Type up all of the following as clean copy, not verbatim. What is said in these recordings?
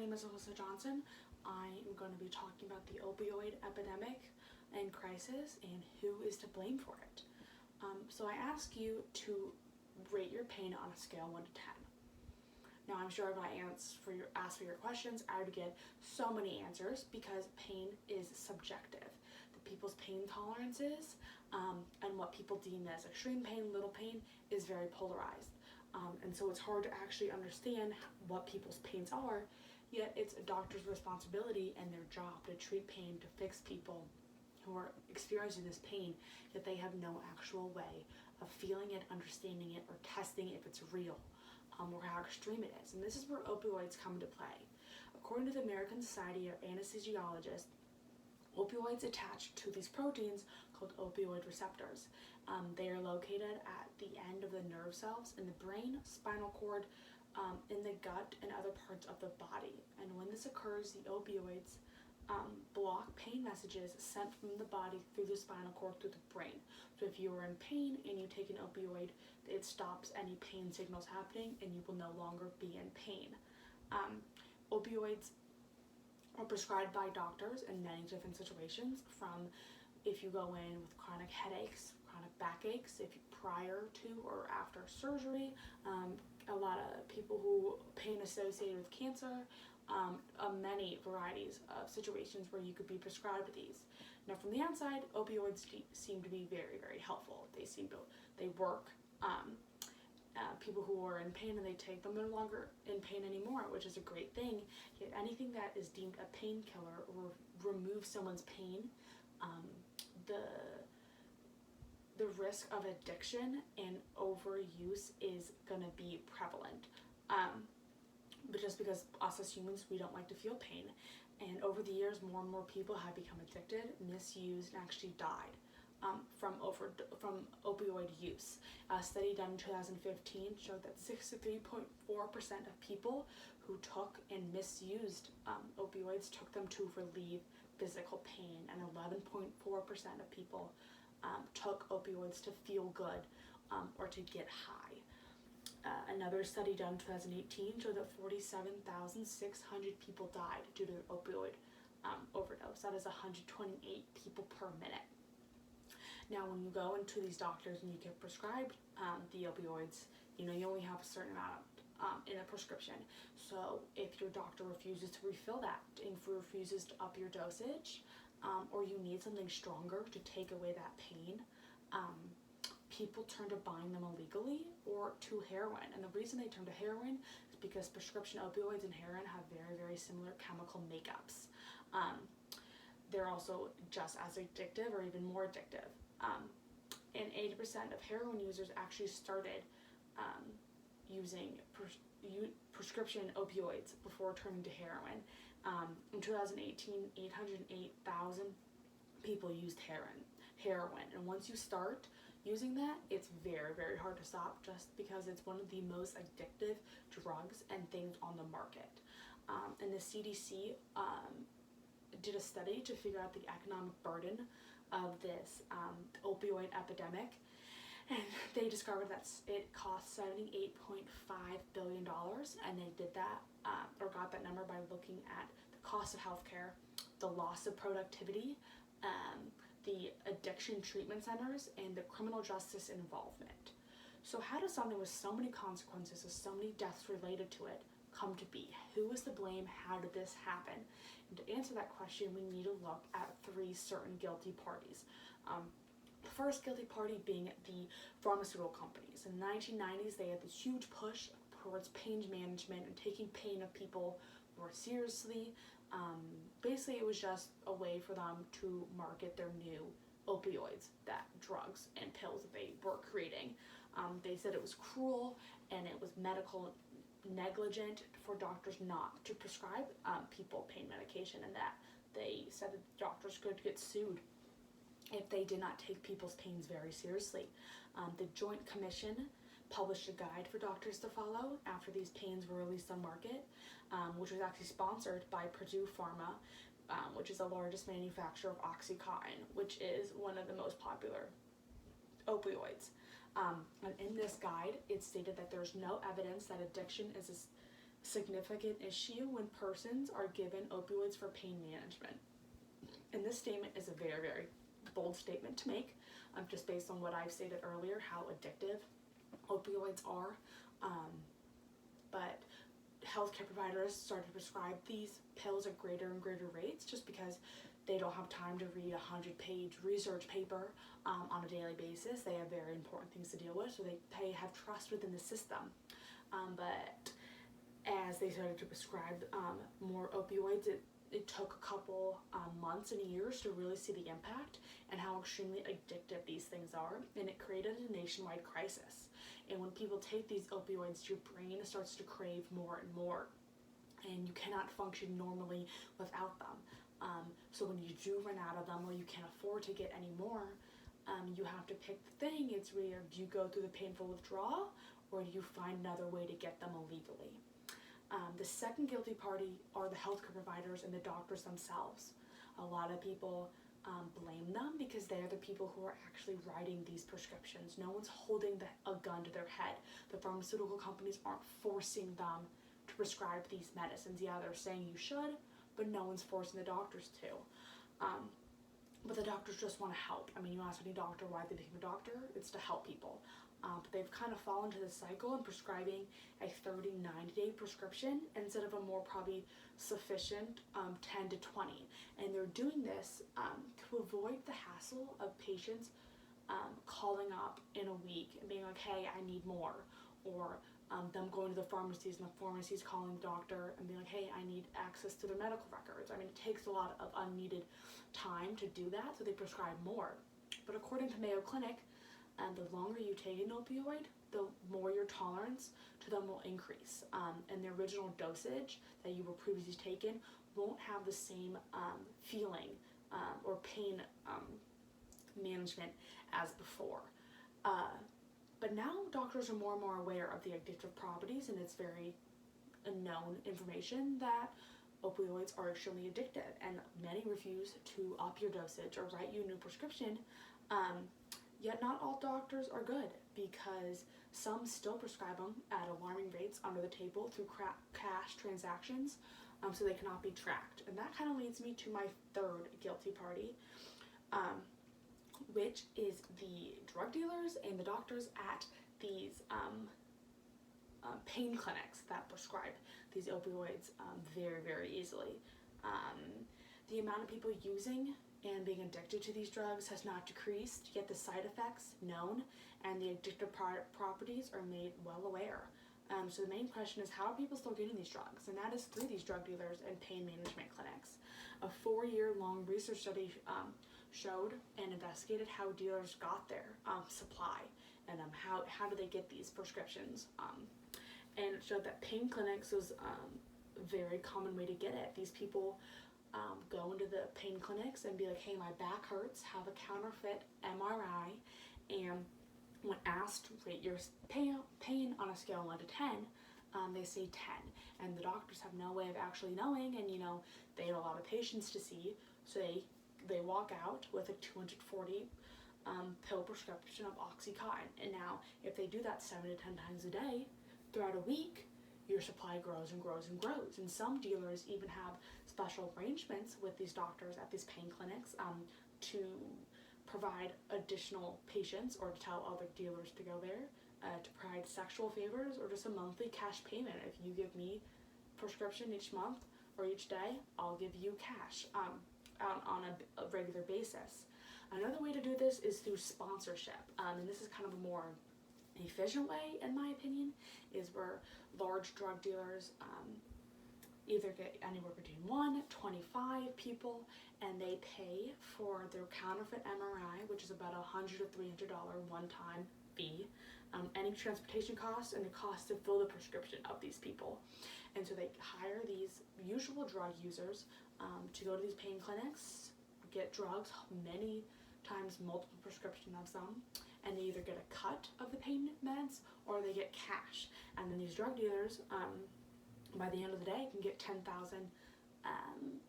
name is Alyssa Johnson. I am going to be talking about the opioid epidemic and crisis and who is to blame for it. So I ask you to rate your pain on a scale 1 to 10. Now I'm sure if I ask for your questions, I would get so many answers because pain is subjective. The people's pain tolerances and what people deem as extreme pain, little pain, is very polarized. And so it's hard to actually understand what people's pains are, yet it's a doctor's responsibility and their job to treat pain, to fix people who are experiencing this pain, yet they have no actual way of feeling it, understanding it, or testing if it's real, or how extreme it is. And this is where opioids come into play. According to the American Society of Anesthesiologists, opioids attach to these proteins called opioid receptors. They are located at the end of the nerve cells in the brain, spinal cord, in the gut, and other parts of the body. And when this occurs, the opioids block pain messages sent from the body through the spinal cord through the brain. So if you are in pain and you take an opioid, it stops any pain signals happening and you will no longer be in pain. Opioids are prescribed by doctors in many different situations, from if you go in with chronic headaches, chronic backaches, if you prior to or after surgery, a lot of people who pain associated with cancer, many varieties of situations where you could be prescribed these. Now from the outside, opioids seem to be very, very helpful. They work. People who are in pain and they take them, they're no longer in pain anymore, which is a great thing. Yet anything that is deemed a painkiller or removes someone's pain, the risk of addiction and overuse is going to be prevalent. But just because us as humans, we don't like to feel pain. And over the years, more and more people have become addicted, misused, and actually died from opioid use. A study done in 2015 showed that 63.4% of people who took and misused opioids took them to relieve physical pain, and 11.4% of people took opioids to feel good or to get high. Another study done in 2018 showed that 47,600 people died due to opioid overdose. That is 128 people per minute. Now, when you go into these doctors and you get prescribed the opioids, you only have a certain amount in a prescription. So if your doctor refuses to refill that, and refuses to up your dosage, or you need something stronger to take away that pain, people turn to buying them illegally or to heroin. And the reason they turn to heroin is because prescription opioids and heroin have very, very similar chemical makeups. They're also just as addictive or even more addictive. And 80% of heroin users actually started using prescription opioids before turning to heroin. In 2018, 808,000 people used heroin. And once you start using that, it's very, very hard to stop, just because it's one of the most addictive drugs and things on the market. And the CDC did a study to figure out the economic burden of this opioid epidemic, and they discovered that it costs $78.5 billion, and they did that, or got that number by looking at the cost of healthcare, the loss of productivity, the addiction treatment centers, and the criminal justice involvement. So how does something with so many consequences, with so many deaths related to it, come to be? Who is to blame? How did this happen? And to answer that question, we need to look at 3 certain guilty parties. The first guilty party being the pharmaceutical companies. In the 1990s, they had this huge push towards pain management and taking pain of people more seriously. Basically, it was just a way for them to market their new opioids, that drugs and pills that they were creating. They said it was cruel and it was medical negligent for doctors not to prescribe people pain medication, and that they said that doctors could get sued if they did not take people's pains very seriously. The Joint Commission published a guide for doctors to follow after these pains were released on market, which was actually sponsored by Purdue Pharma, which is the largest manufacturer of Oxycontin, which is one of the most popular opioids. And in this guide, it stated that there's no evidence that addiction is significant issue when persons are given opioids for pain management. And this statement is a very, very bold statement to make, just based on what I've stated earlier, how addictive opioids are. But healthcare providers started to prescribe these pills at greater and greater rates just because they don't have time to read a 100-page research paper on a daily basis. They have very important things to deal with, so they have trust within the system. But as they started to prescribe more opioids, it took a couple months and years to really see the impact and how extremely addictive these things are, and it created a nationwide crisis. And when people take these opioids, your brain starts to crave more and more, and you cannot function normally without them. So when you do run out of them, or you can't afford to get any more, you have to pick the thing. It's where, do you go through the painful withdrawal, or do you find another way to get them illegally? The second guilty party are the healthcare providers and the doctors themselves. A lot of people blame them because they're the people who are actually writing these prescriptions. No one's holding a gun to their head. The pharmaceutical companies aren't forcing them to prescribe these medicines. Yeah, they're saying you should, but no one's forcing the doctors to. But the doctors just want to help. I mean, you ask any doctor why they became a doctor, it's to help people. But they've kind of fallen into the cycle and prescribing a 30-90-day prescription instead of a more probably sufficient 10 to 20. And they're doing this to avoid the hassle of patients calling up in a week and being like, hey, I need more. Or them going to the pharmacies and the pharmacies calling the doctor and being like, hey, I need access to their medical records. I mean, it takes a lot of unneeded time to do that, so they prescribe more. But according to Mayo Clinic, the longer you take an opioid, the more your tolerance to them will increase. And the original dosage that you were previously taken won't have the same feeling or pain management as before. But now doctors are more and more aware of the addictive properties, and it's very known information that opioids are extremely addictive, and many refuse to up your dosage or write you a new prescription. Yet not all doctors are good, because some still prescribe them at alarming rates under the table through cash transactions, so they cannot be tracked. And that kind of leads me to my third guilty party, which is the drug dealers and the doctors at these pain clinics that prescribe these opioids very, very easily. The amount of people using and being addicted to these drugs has not decreased, yet the side effects known and the addictive properties are made well aware. So the main question is, how are people still getting these drugs? And that is through these drug dealers and pain management clinics. A 4-year-long research study showed and investigated how dealers got their supply and how do they get these prescriptions. And it showed that pain clinics was a very common way to get it. These people go into the pain clinics and be like, hey, my back hurts, have a counterfeit MRI, and when asked to rate your pain on a scale of 1 to 10, they say 10. And the doctors have no way of actually knowing, and they have a lot of patients to see, so they walk out with a 240 pill prescription of Oxycontin. And now, if they do that 7 to 10 times a day throughout a week, your supply grows and grows and grows. And some dealers even have special arrangements with these doctors at these pain clinics to provide additional patients, or to tell other dealers to go there, to provide sexual favors, or just a monthly cash payment. If you give me prescription each month or each day, I'll give you cash on a regular basis. Another way to do this is through sponsorship, and this is kind of a more efficient way, in my opinion, is where large drug dealers either get anywhere between 1 to 25 people, and they pay for their counterfeit MRI, which is about $100 to $300 one-time fee, any transportation costs, and the cost to fill the prescription of these people. And so they hire these usual drug users to go to these pain clinics, get drugs, many times multiple prescriptions of them, and they either get a cut of the pain meds or they get cash. And then these drug dealers, by the end of the day, can get 10,000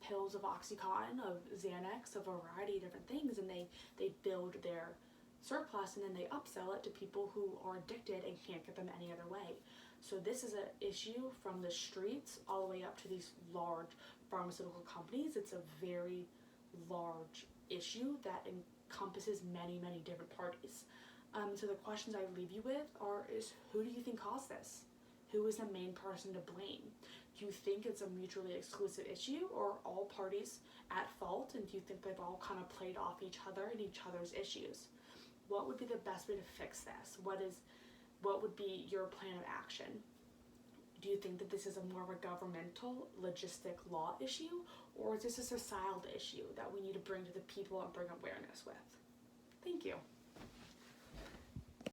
pills of Oxycontin, of Xanax, of a variety of different things, and they build their surplus, and then they upsell it to people who are addicted and can't get them any other way. So this is an issue from the streets all the way up to these large pharmaceutical companies. It's a very large issue that encompasses many, many different parties. So the questions I leave you with is who do you think caused this? Who is the main person to blame? Do you think it's a mutually exclusive issue, or are all parties at fault, and do you think they've all kind of played off each other and each other's issues? What would be the best way to fix this? What would be your plan of action? Do you think that this is a more of a governmental, logistic law issue, or is this a societal issue that we need to bring to the people and bring awareness with? Thank you.